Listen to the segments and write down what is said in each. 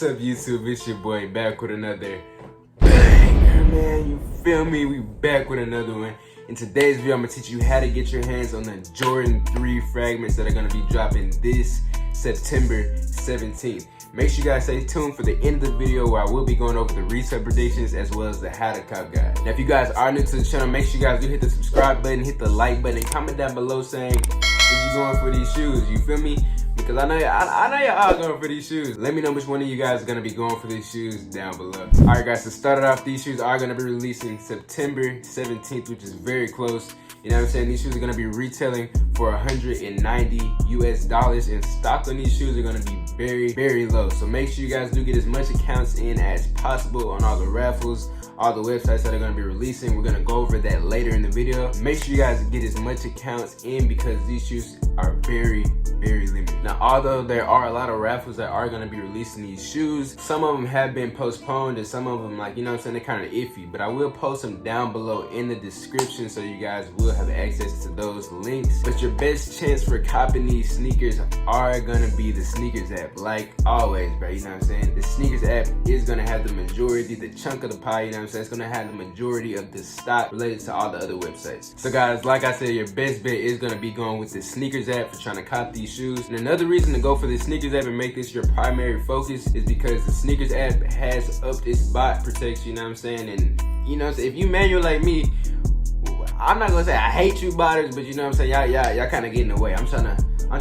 What's up, YouTube? It's your boy back with another banger, man. You feel me? We back with another one. In today's video, I'm gonna teach you how to get your hands on the Jordan 3 fragments that are gonna be dropping this September 17th. Make sure you guys stay tuned for the end of the video where I will be going over the resell predictions as well as the how to cop guide. Now, if you guys are new to the channel, make sure you guys do hit the subscribe button, hit the like button, and comment down below saying, is you going for these shoes? You feel me? Because I know y'all are going for these shoes. Let me know which one of you guys are going to be going for these shoes down below. Alright guys, to start it off, these shoes are going to be releasing September 17th, which is very close. You know what I'm saying? These shoes are going to be retailing for $190 US, and stock on these shoes are going to be very, very low. So make sure you guys do get as much accounts in as possible on all the Raffles, all the websites that are going to be releasing. We're going to go over that later in the video. Make sure you guys get as much accounts in because these shoes are very, very limited. Now, although there are a lot of Raffles that are going to be releasing these shoes, some of them have been postponed and some of them, like, you know what I'm saying, they're kind of iffy. But I will post them down below in the description so you guys will have access to those links. But your best chance for copping these sneakers are going to be the sneakers app, like always, bro. You know what I'm saying? The sneakers app is going to have the majority, the chunk of the pie, you know what I'm saying? It's going to have the majority of the stock related to all the other websites. So guys, like I said, your best bet is going to be going with the sneakers app for trying to cop these shoes. And another reason to go for the sneakers app and make this your primary focus is because the sneakers app has upped its bot protection, you know what I'm saying? And you know, if you manual like me, I'm not gonna say I hate you botters, but you know what I'm saying, y'all kind of getting away. I'm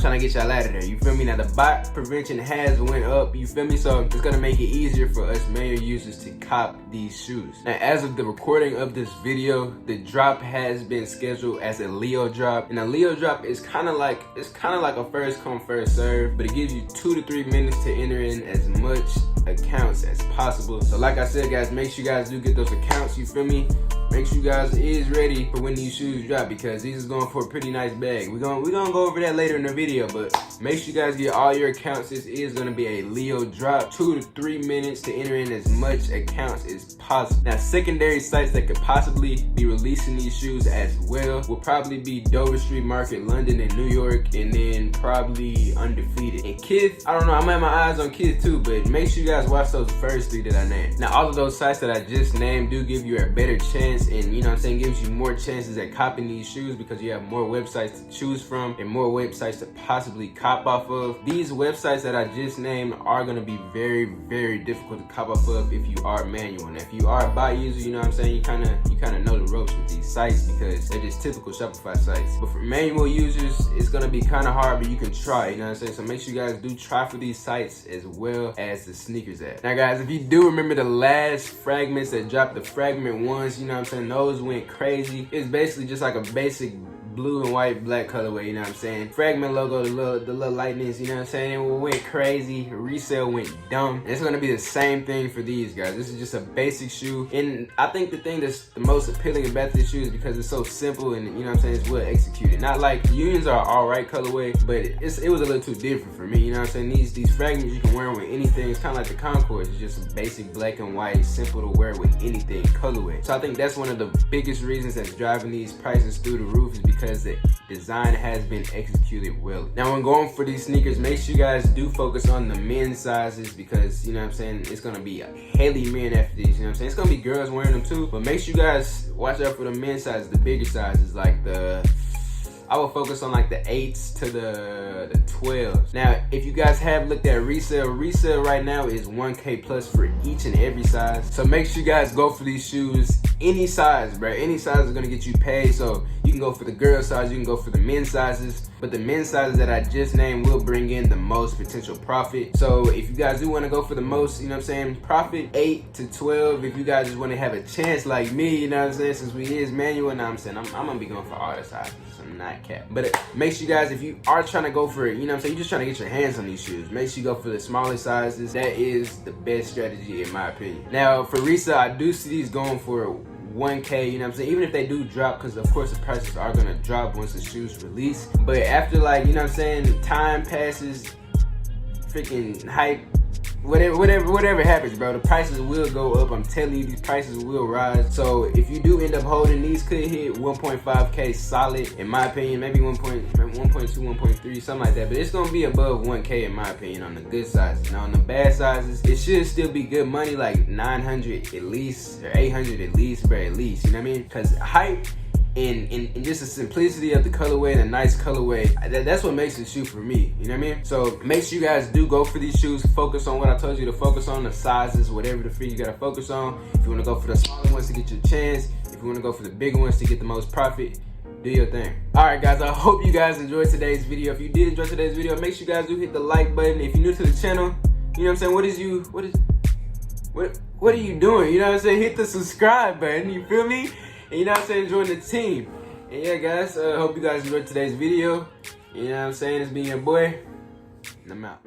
trying to get y'all out of there, you feel me? Now the bot prevention has went up, you feel me? So it's gonna make it easier for us manual users to cop these shoes. Now, as of the recording of this video, the drop has been scheduled as a Leo drop. And a Leo drop is kind of like a first come first serve, but it gives you 2 to 3 minutes to enter in as much accounts as possible. So like I said, guys, make sure you guys do get those accounts, you feel me? Make sure you guys is ready for when these shoes drop because these is going for a pretty nice bag. We're gonna go over that later in the video, but make sure you guys get all your accounts. This is gonna be a Leo drop. 2 to 3 minutes to enter in as much accounts as possible. Now, secondary sites that could possibly be releasing these shoes as well will probably be Dover Street Market, London, and New York, and then probably Undefeated. And Kids, I don't know, I'm at my eyes on Kids too, but make sure you guys watch those first 3 that I named. Now, all of those sites that I just named do give you a better chance, and you know what I'm saying, gives you more chances at copping these shoes because you have more websites to choose from and more websites to possibly cop off of. These websites that I just named are going to be very, very difficult to cop off of if you are manual. And if you are a bot user, you know what I'm saying, you kind of know the ropes with these sites because they're just typical Shopify sites. But for manual users, it's going to be kind of hard, but you can try, you know what I'm saying? So make sure you guys do try for these sites as well as the sneakers app. Now guys, if you do remember the last fragments that dropped, the fragment ones, you know what I'm saying, those went crazy. It's basically just like a basic blue and white black colorway, you know what I'm saying? Fragment logo, the little lightnings, you know what I'm saying? It went crazy. Resale went dumb. And it's gonna be the same thing for these guys. This is just a basic shoe. And I think the thing that's the most appealing about this shoe is because it's so simple and, you know what I'm saying, it's well executed. Not like Unions are alright colorway, but it was a little too different for me, you know what I'm saying? These fragments you can wear with anything. It's kind of like the Concords. It's just a basic black and white, simple to wear with anything colorway. So I think that's one of the biggest reasons that's driving these prices through the roof is because the design has been executed well. Now, when going for these sneakers, make sure you guys do focus on the men's sizes because, you know what I'm saying, it's going to be heavy men after these, you know what I'm saying? It's going to be girls wearing them too, but make sure you guys watch out for the men's sizes, the bigger sizes, like I will focus on like the 8s to the 12s. Now, if you guys have looked at resale right now is 1K plus for each and every size. So make sure you guys go for these shoes any size, bro. Any size is gonna get you paid. So you can go for the girl size, you can go for the men's sizes, but the men's sizes that I just named will bring in the most potential profit. So if you guys do want to go for the most, you know what I'm saying, profit, 8 to 12. If you guys just want to have a chance like me, you know what I'm saying, since we is manual, and I'm saying I'm gonna be going for all the sizes. I'm not cap. But make sure you guys, if you are trying to go for it, you know what I'm saying, you're just trying to get your hands on these shoes, make sure you go for the smaller sizes. That is the best strategy in my opinion. Now for resale, I do see these going for 1K, you know what I'm saying, even if they do drop, because of course the prices are gonna drop once the shoes release. But after, like, you know what I'm saying, time passes, freaking hype whatever happens, bro, the prices will go up. I'm telling you, these prices will rise. So if you do end up holding, these could hit 1.5K solid, in my opinion. Maybe 1.2, 1.3, something like that. But it's gonna be above 1K in my opinion on the good sizes. Now on the bad sizes, it should still be good money, like 900 at least, or 800 at least, bro, at least. You know what I mean? Because hype and just the simplicity of the colorway and a nice colorway, that's what makes the shoe for me, you know what I mean? So make sure you guys do go for these shoes. Focus on what I told you to focus on, the sizes, whatever the fit you gotta focus on. If you wanna go for the smaller ones to get your chance, if you wanna go for the bigger ones to get the most profit, do your thing. All right, guys, I hope you guys enjoyed today's video. If you did enjoy today's video, make sure you guys do hit the like button. If you're new to the channel, you know what I'm saying, what are you doing? You know what I'm saying? Hit the subscribe button, you feel me? And you know what I'm saying, join the team. And yeah, guys, hope you guys enjoyed today's video. You know what I'm saying, it's been your boy, and I'm out.